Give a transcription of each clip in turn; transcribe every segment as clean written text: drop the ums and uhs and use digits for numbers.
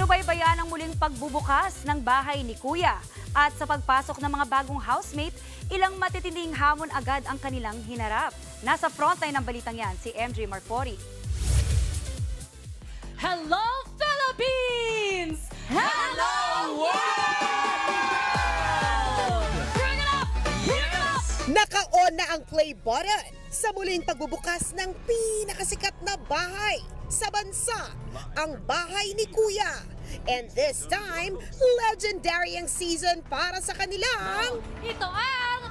Sinubaybayan ang muling pagbubukas ng bahay ni Kuya. At sa pagpasok ng mga bagong housemate, ilang matitinding hamon agad ang kanilang hinarap. Nasa frontline ng balitang yan, si MJ Marfori. Hello, Philippines! Hello, world! Bring it up! Bring it up! Naka-on na ang play button sa muling pagbubukas ng pinakasikat na bahay sa bansa, ang bahay ni Kuya. And this time, legendary ang season para sa kanilang Ito ang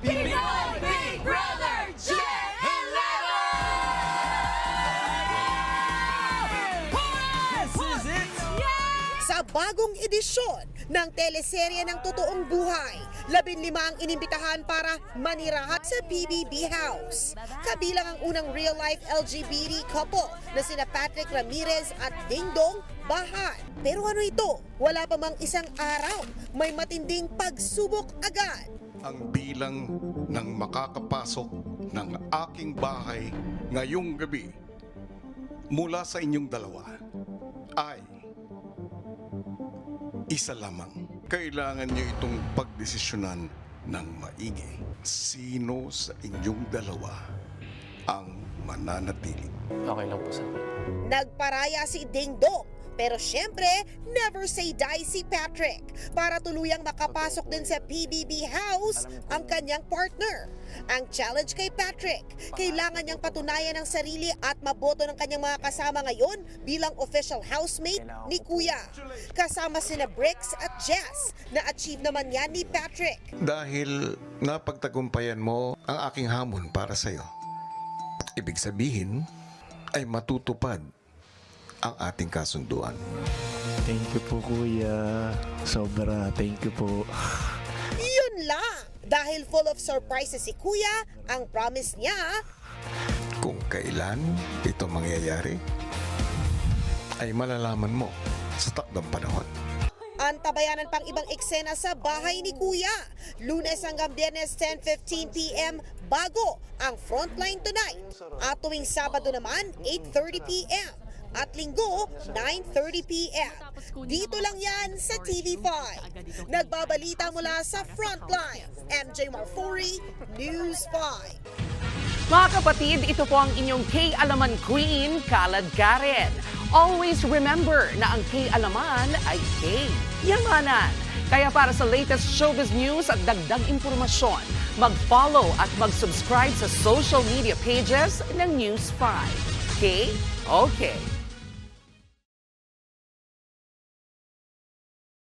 Pinoy Big Brother Gen 11! sa bagong edisyon ng teleserye ng totoong buhay. 15 ang inimbitahan para manirahan sa PBB House. Kabilang ang unang real-life LGBT couple na sina Patrick Ramirez at Ding Dong Bahan. Pero ano ito? Wala pa mang isang araw, may matinding pagsubok agad. Ang bilang ng makakapasok ng aking bahay ngayong gabi mula sa inyong dalawa ay isa lamang. Kailangan niyo itong pagdesisyonan ng maigi. Sino sa inyong dalawa ang mananatili? Okay lang po sa akin. Nagparaya si Ding Dong. Pero syempre, never say die si Patrick para tuluyang makapasok din sa PBB House ang kanyang partner. Ang challenge kay Patrick, kailangan niyang patunayan ang sarili at maboto ng kanyang mga kasama ngayon bilang official housemate ni Kuya. Kasama sina Bricks at Jess, na-achieve naman yan ni Patrick. Dahil napagtagumpayan mo ang aking hamon para sa'yo, ibig sabihin ay matutupad ang ating kasunduan. Thank you po, Kuya. Sobra, thank you po. Yun lang! Dahil full of surprises si Kuya, ang promise niya, Kung kailan ito mangyayari, ay malalaman mo sa takdang panahon. antabayanan pang ibang eksena sa bahay ni Kuya. Lunes hanggang Biyernes 10:15 p.m. bago ang Frontline Tonight. At tuwing Sabado naman 8:30 p.m. at Linggo 9:30 p.m. Dito lang yan sa TV5. Nagbabalita mula sa Frontline, MJ Marfori, News 5. Mga kapatid, ito po ang inyong K-Alaman Queen, Kalad Karen. Always remember na ang K-Alaman ay K-Yamanan. Kaya para sa latest showbiz news at dagdag impormasyon, mag-follow at mag-subscribe sa social media pages ng News 5. K? Okay.